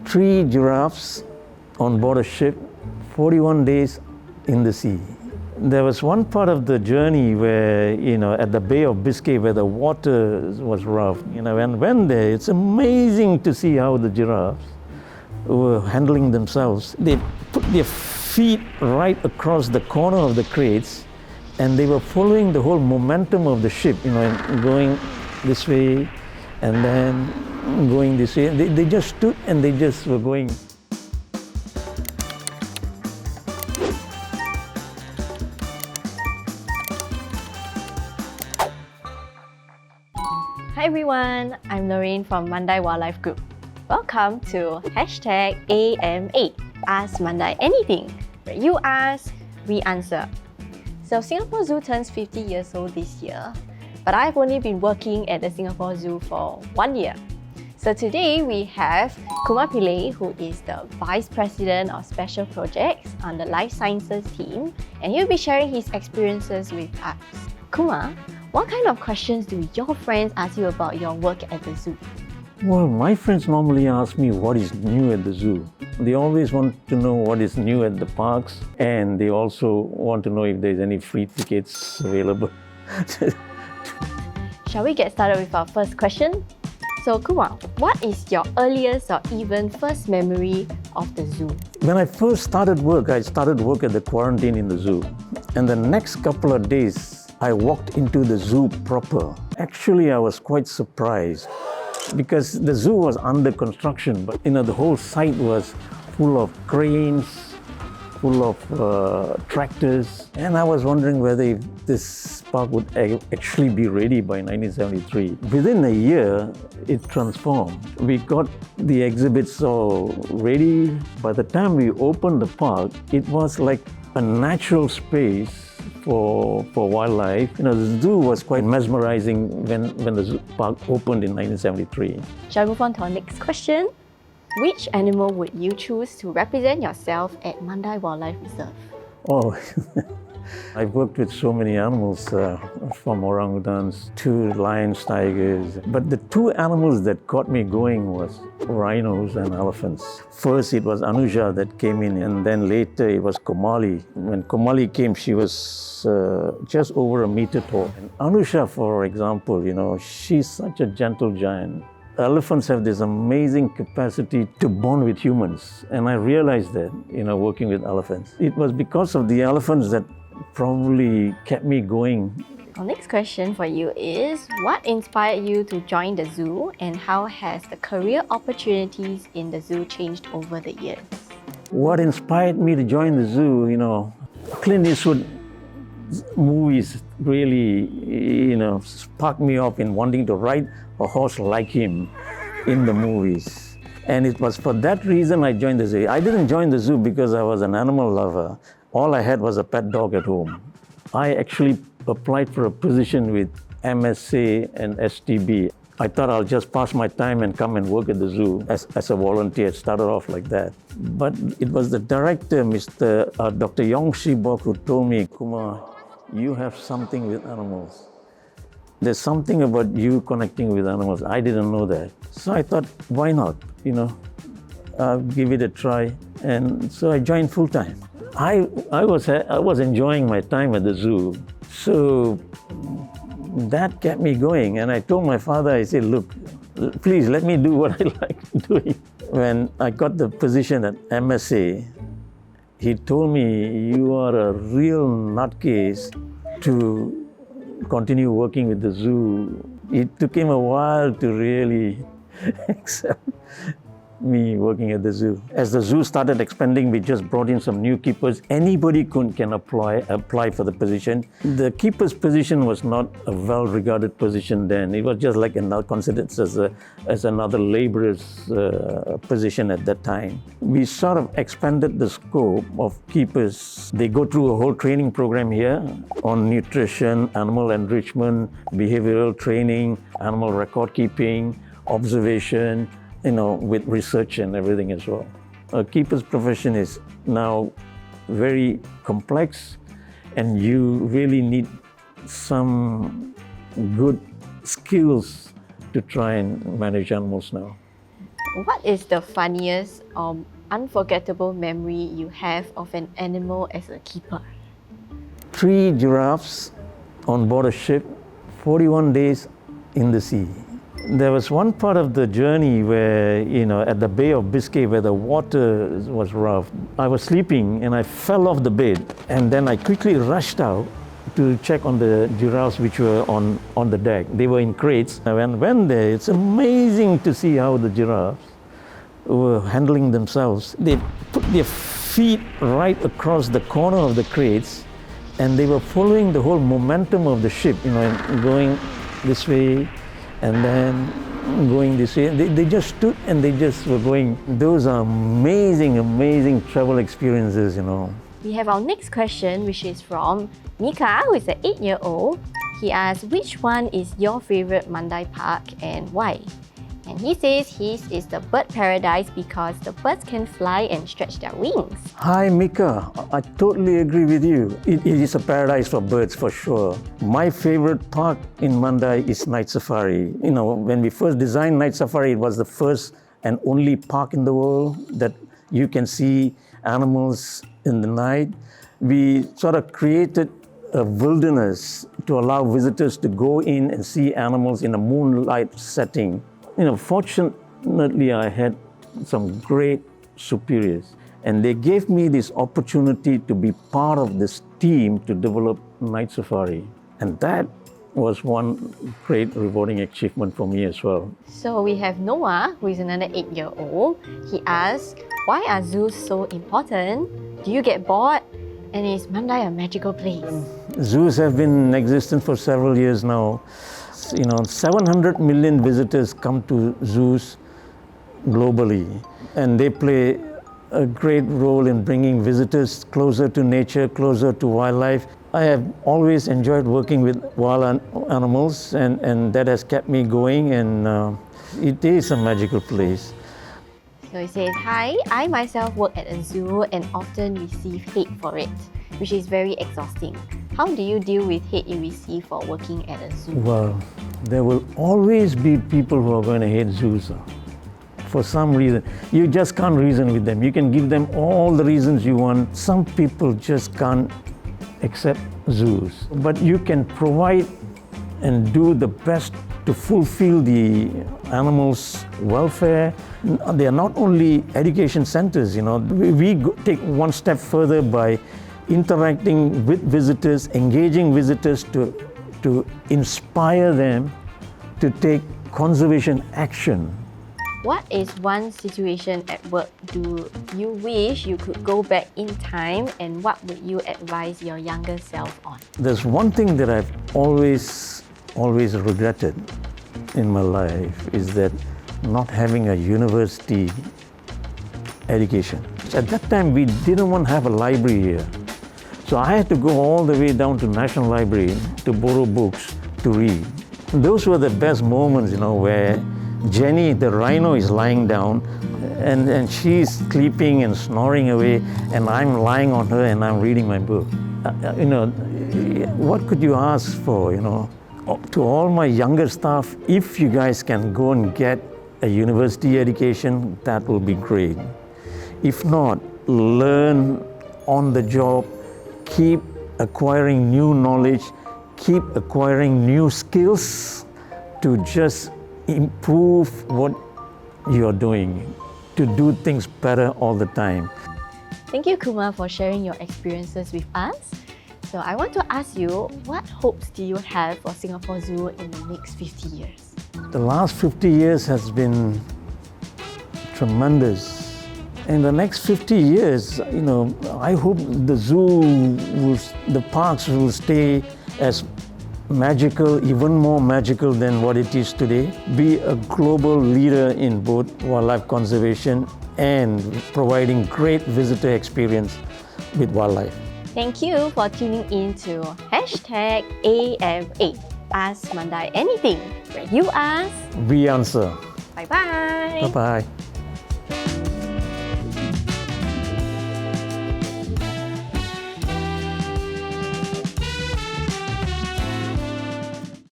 3 giraffes on board a ship, 41 days in the sea. There was one part of the journey where, at the Bay of Biscay where the water was rough, and when there, it's amazing to see how the giraffes were handling themselves. They put their feet right across the corner of the crates and they were following the whole momentum of the ship, and going this way and then going this way. They just stood and they just were going. Hi everyone, I'm Lorraine from Mandai Wildlife Group. Welcome to #AMA, Ask Mandai Anything, where you ask, we answer. So Singapore Zoo turns 50 years old this year, but I've only been working at the Singapore Zoo for 1 year. So today we have Kumar Pillai, who is the Vice President of Special Projects on the Life Sciences team, and he'll be sharing his experiences with us. Kumar, what kind of questions do your friends ask you about your work at the zoo? Well, my friends normally ask me what is new at the zoo. They always want to know what is new at the parks, and they also want to know if there's any free tickets available. Shall we get started with our first question? So Kumar, what is your earliest or even first memory of the zoo? When I first started work at the quarantine in the zoo. And the next couple of days, I walked into the zoo proper. Actually, I was quite surprised because the zoo was under construction, but the whole site was full of cranes, full of tractors, and I was wondering whether this park would actually be ready by 1973. Within a year, it transformed. We got the exhibits all ready. By the time we opened the park, it was like a natural space for wildlife. The zoo was quite mesmerizing when the zoo park opened in 1973. Shall we move on to our next question? Which animal would you choose to represent yourself at Mandai Wildlife Reserve? Oh, I've worked with so many animals, from orangutans to lions, tigers. But the two animals that got me going was rhinos and elephants. First it was Anusha that came in, and then later it was Komali. When Komali came, she was just over a meter tall. And Anusha, for example, she's such a gentle giant. Elephants have this amazing capacity to bond with humans, and I realized that, working with elephants. It was because of the elephants that probably kept me going. Our next question for you is, what inspired you to join the zoo, and how has the career opportunities in the zoo changed over the years? What inspired me to join the zoo, Clint Eastwood movies really, sparked me off in wanting to ride a horse like him in the movies. And it was for that reason I joined the zoo. I didn't join the zoo because I was an animal lover. All I had was a pet dog at home. I actually applied for a position with MSA and STB. I thought I'll just pass my time and come and work at the zoo as a volunteer. It started off like that. But it was the director, Dr. Yong Shi Bok, who told me, Kumar, you have something with animals. There's something about you connecting with animals. I didn't know that. So I thought, why not? I'll give it a try. And so I joined full time. I was enjoying my time at the zoo. So that kept me going. And I told my father, I said, look, please let me do what I like doing. When I got the position at MSA, he told me, you are a real nutcase to continue working with the zoo. It took him a while to really accept me working at the zoo. As the zoo started expanding, we just brought in some new keepers. Anybody can apply for the position. The keeper's position was not a well-regarded position then. It was just like considered as another laborer's position at that time. We sort of expanded the scope of keepers. They go through a whole training program here on nutrition, animal enrichment, behavioral training, animal record keeping, observation, with research and everything as well. A keeper's profession is now very complex, and you really need some good skills to try and manage animals now. What is the funniest or unforgettable memory you have of an animal as a keeper? 3 giraffes on board a ship, 41 days in the sea. There was one part of the journey where, at the Bay of Biscay where the water was rough. I was sleeping and I fell off the bed, and then I quickly rushed out to check on the giraffes which were on the deck. They were in crates. I went there. It's amazing to see how the giraffes were handling themselves. They put their feet right across the corner of the crates, and they were following the whole momentum of the ship, going this way and then going this way. They just stood and they just were going. Those are amazing, amazing travel experiences, We have our next question, which is from Mika, who is an 8-year-old. He asks, which one is your favorite Mandai park and why? And he says his is the bird paradise because the birds can fly and stretch their wings. Hi Mika, I totally agree with you. It is a paradise for birds for sure. My favorite park in Mandai is Night Safari. When we first designed Night Safari, it was the first and only park in the world that you can see animals in the night. We sort of created a wilderness to allow visitors to go in and see animals in a moonlight setting. Fortunately, I had some great superiors, and they gave me this opportunity to be part of this team to develop Night Safari. And that was one great rewarding achievement for me as well. So we have Noah, who is another 8-year-old. He asks, why are zoos so important? Do you get bored? And is Mandai a magical place? Zoos have been in existence for several years now. 700 million visitors come to zoos globally, and they play a great role in bringing visitors closer to nature, closer to wildlife. I have always enjoyed working with wild animals, and that has kept me going, and it is a magical place. So he says, hi, I myself work at a zoo and often receive hate for it, which is very exhausting. How do you deal with hate you receive for working at a zoo? Well, there will always be people who are going to hate zoos for some reason. You just can't reason with them. You can give them all the reasons you want. Some people just can't accept zoos. But you can provide and do the best to fulfill the animals' welfare. They are not only education centers, we take one step further by interacting with visitors, engaging visitors to inspire them to take conservation action. What is one situation at work do you wish you could go back in time, and what would you advise your younger self on? There's one thing that I've always regretted in my life is that not having a university education. At that time, we didn't want to have a library here. So I had to go all the way down to National Library to borrow books to read. Those were the best moments, where Jenny, the rhino, is lying down and she's sleeping and snoring away, and I'm lying on her and I'm reading my book. What could you ask for, To all my younger staff, if you guys can go and get a university education, that will be great. If not, learn on the job, keep acquiring new knowledge, keep acquiring new skills to just improve what you're doing, to do things better all the time. Thank you, Kumar, for sharing your experiences with us. So I want to ask you, what hopes do you have for Singapore Zoo in the next 50 years? The last 50 years has been tremendous. In the next 50 years, I hope the parks will stay as magical, even more magical than what it is today. Be a global leader in both wildlife conservation and providing great visitor experience with wildlife. Thank you for tuning in to #AMA. Ask Mandai anything. Where you ask, We answer. bye-bye. Bye-bye.